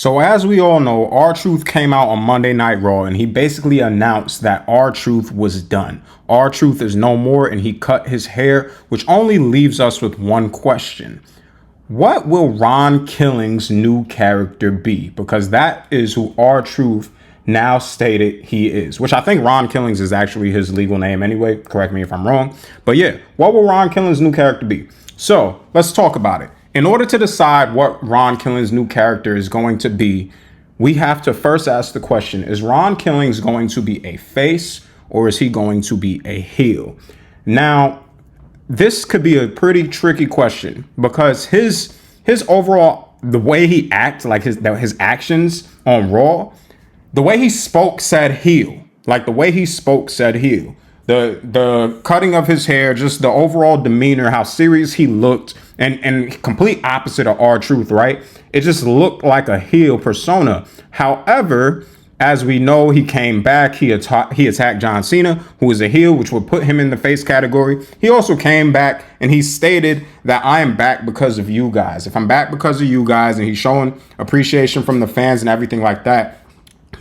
So as we all know, R-Truth came out on Monday Night Raw and he basically announced that R-Truth was done. R-Truth is no more and he cut his hair, which only leaves us with one question. What will Ron Killing's new character be? Because that is who R-Truth now stated he is, which I think Ron Killings is actually his legal name anyway. Correct me if I'm wrong. But yeah, what will Ron Killing's new character be? So let's talk about it. In order to decide what Ron Killing's new character is going to be, we have to first ask the question, is Ron Killings going to be a face or is he going to be a heel? Now, this could be a pretty tricky question because his overall, the way he acts, like his actions on Raw, the way he spoke said heel. Like the way he spoke said heel. The cutting of his hair, just the overall demeanor, how serious he looked, and complete opposite of R-Truth, right? It just looked like a heel persona. However, as we know, he came back. He attacked John Cena, who is a heel, which would put him in the face category. He also came back and he stated that I am back because of you guys. If I'm back because of you guys, and he's showing appreciation from the fans and everything like that,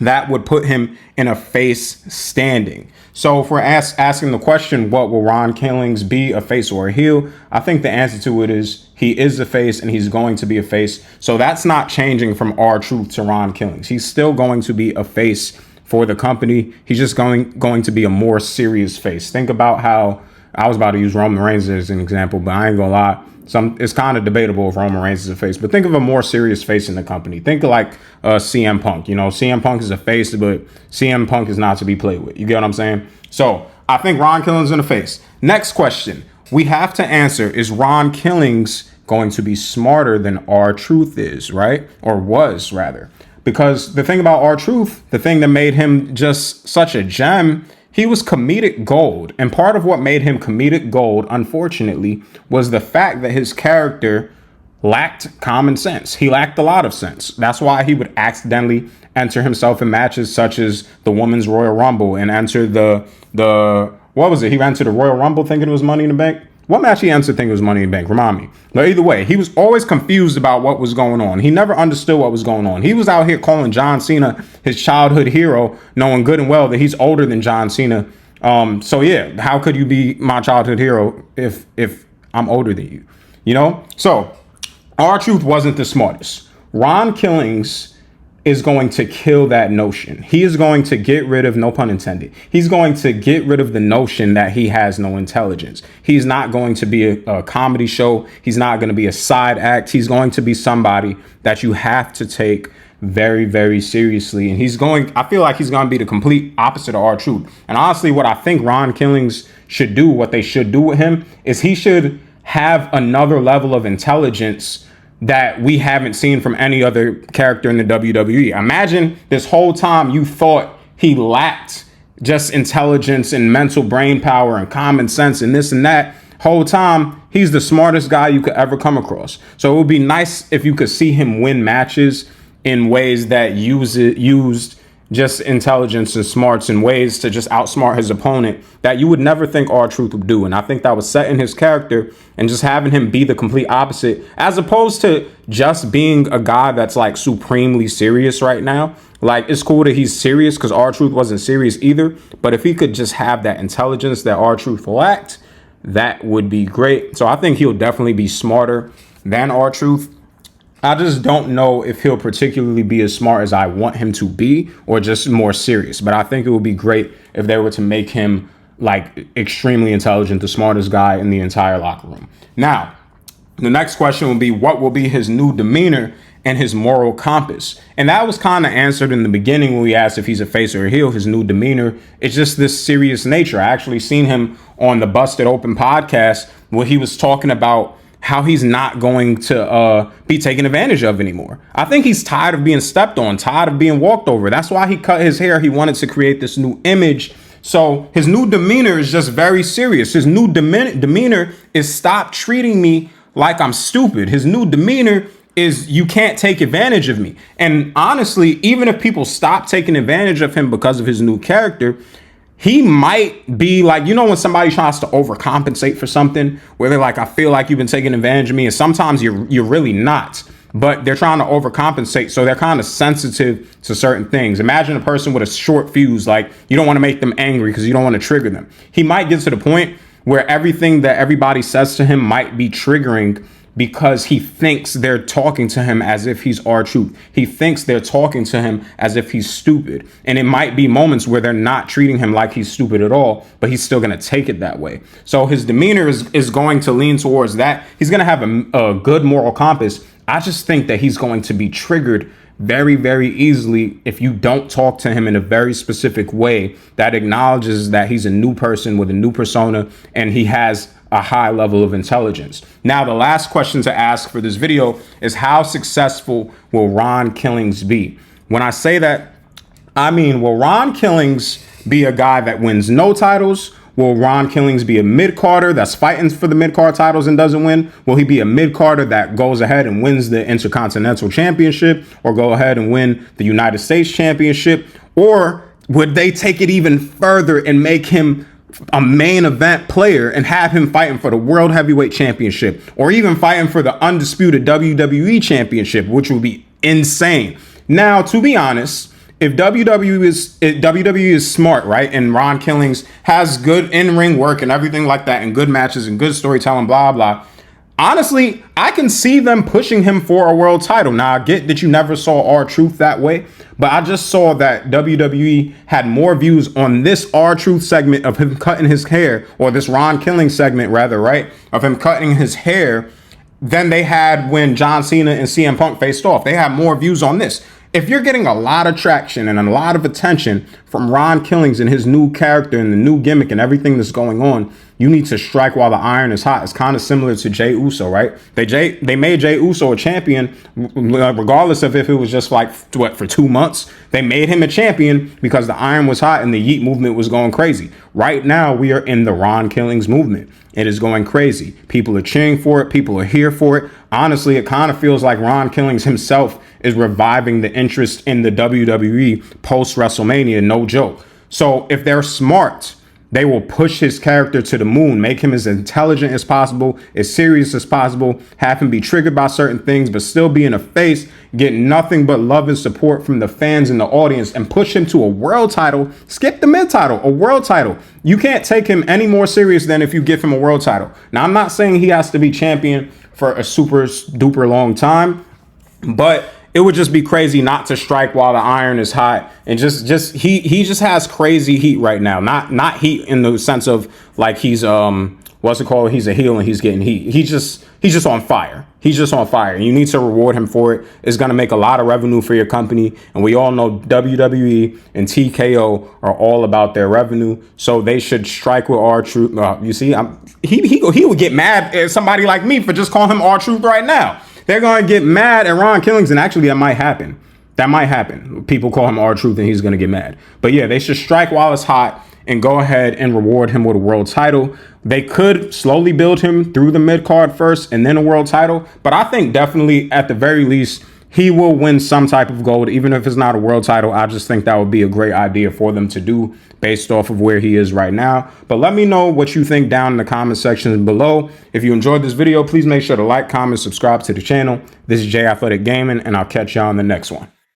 that would put him in a face standing. So if we're asking the question, what will Ron Killings be, a face or a heel? I think the answer to it is he is a face and he's going to be a face. So that's not changing from R-Truth to Ron Killings. He's still going to be a face for the company. He's just going to be a more serious face. Think about how I was about to use Roman Reigns as an example, but I ain't gonna lie. It's kind of debatable if Roman Reigns is a face, but think of a more serious face in the company. Think of like CM Punk. You know, CM Punk is a face, but CM Punk is not to be played with. You get what I'm saying? So I think Ron Killings in the face. Next question we have to answer is Ron Killings going to be smarter than R-Truth is, right? Or was rather. Because the thing about R-Truth, the thing that made him just such a gem, he was comedic gold. And part of what made him comedic gold, unfortunately, was the fact that his character lacked common sense. He lacked a lot of sense. That's why he would accidentally enter himself in matches such as the Women's Royal Rumble and enter the what was it? He entered the Royal Rumble thinking it was Money in the Bank. What match he entered thinking it was Money in the Bank? Remind me. But either way, he was always confused about what was going on. He never understood what was going on. He was out here calling John Cena his childhood hero, knowing good and well that he's older than John Cena. So yeah, how could you be my childhood hero if I'm older than you? You know? So R-Truth wasn't the smartest. Ron Killings is going to kill that notion. He is going to get rid of, no pun intended, he's going to get rid of the notion that he has no intelligence. He's not going to be a comedy show. He's not going to be a side act. He's going to be somebody that you have to take very, very seriously. And I feel like he's going to be the complete opposite of R-Truth. And honestly, what I think Ron Killings should do, what they should do with him, is he should have another level of intelligence that we haven't seen from any other character in the WWE. Imagine this whole time you thought he lacked just intelligence and mental brain power and common sense and this and that. Whole time, he's the smartest guy you could ever come across. So it would be nice if you could see him win matches in ways that used just intelligence and smarts and ways to just outsmart his opponent that you would never think R-Truth would do. And I think that was setting his character and just having him be the complete opposite, as opposed to just being a guy that's like supremely serious right now. Like, it's cool that he's serious because R-Truth wasn't serious either. But if he could just have that intelligence that R-Truth lacked, that would be great. So I think he'll definitely be smarter than R-Truth. I just don't know if he'll particularly be as smart as I want him to be or just more serious. But I think it would be great if they were to make him like extremely intelligent, the smartest guy in the entire locker room. Now, the next question will be, what will be his new demeanor and his moral compass? And that was kind of answered in the beginning when we asked if he's a face or a heel. His new demeanor is just this serious nature. I actually seen him on the Busted Open podcast where he was talking about how he's not going to be taken advantage of anymore. I think he's tired of being stepped on, tired of being walked over. That's why he cut his hair. He wanted to create this new image. So his new demeanor is just very serious. His new demeanor is stop treating me like I'm stupid. His new demeanor is you can't take advantage of me. And honestly, even if people stop taking advantage of him because of his new character, he might be like, you know, when somebody tries to overcompensate for something where they're like, I feel like you've been taking advantage of me. And sometimes you're really not. but they're trying to overcompensate. So they're kind of sensitive to certain things. Imagine a person with a short fuse, like you don't want to make them angry because you don't want to trigger them. He might get to the point where everything that everybody says to him might be triggering because he thinks they're talking to him as if he's R-Truth. He thinks they're talking to him as if he's stupid. And it might be moments where they're not treating him like he's stupid at all, but he's still going to take it that way. So his demeanor is going to lean towards that. He's going to have a good moral compass. I just think that he's going to be triggered very, very easily if you don't talk to him in a very specific way that acknowledges that he's a new person with a new persona and he has a high level of intelligence. Now, the last question to ask for this video is, how successful will Ron Killings be? When I say that, I mean, will Ron Killings be a guy that wins no titles? Will Ron Killings be a mid-carder that's fighting for the mid-card titles and doesn't win? Will he be a mid-carder that goes ahead and wins the Intercontinental Championship or go ahead and win the United States Championship? Or would they take it even further and make him a main event player and have him fighting for the World Heavyweight Championship or even fighting for the undisputed WWE Championship, which would be insane? Now, to be honest, if WWE is smart, right, and Ron Killings has good in-ring work and everything like that and good matches and good storytelling, blah, blah, honestly, I can see them pushing him for a world title. Now, I get that you never saw R-Truth that way, but I just saw that WWE had more views on this R-Truth segment of him cutting his hair, or this Ron Killings segment, rather, right, of him cutting his hair than they had when John Cena and CM Punk faced off. They had more views on this. If you're getting a lot of traction and a lot of attention from Ron Killings and his new character and the new gimmick and everything that's going on, you need to strike while the iron is hot. It's kind of similar to Jey Uso, right? They made Jey Uso a champion regardless of if it was just like, what, for 2 months. They made him a champion because the iron was hot and the Yeet movement was going crazy. Right now, we are in the Ron Killings movement. It is going crazy. People are cheering for it. People are here for it. Honestly, it kind of feels like Ron Killings himself is reviving the interest in the WWE post WrestleMania, no joke. So if they're smart, they will push his character to the moon, make him as intelligent as possible, as serious as possible, have him be triggered by certain things, but still be in a face, get nothing but love and support from the fans and the audience, and push him to a world title. Skip the mid title, a world title. You can't take him any more serious than if you give him a world title. Now, I'm not saying he has to be champion for a super duper long time, but it would just be crazy not to strike while the iron is hot. And he just has crazy heat right now. Not heat in the sense of like he's what's it called? He's a heel and he's getting heat. He's just on fire. He's just on fire. And you need to reward him for it. It's gonna make a lot of revenue for your company. And we all know WWE and TKO are all about their revenue. So they should strike with R-Truth. You see, he would get mad at somebody like me for just calling him R-Truth right now. They're going to get mad at Ron Killings, and actually that might happen. That might happen. People call him R-Truth and he's going to get mad. But yeah, they should strike while it's hot and go ahead and reward him with a world title. They could slowly build him through the mid-card first and then a world title. But I think definitely at the very least, he will win some type of gold, even if it's not a world title. I just think that would be a great idea for them to do based off of where he is right now. But let me know what you think down in the comment section below. If you enjoyed this video, please make sure to like, comment, subscribe to the channel. This is J Athletic Gaming, and I'll catch y'all on the next one.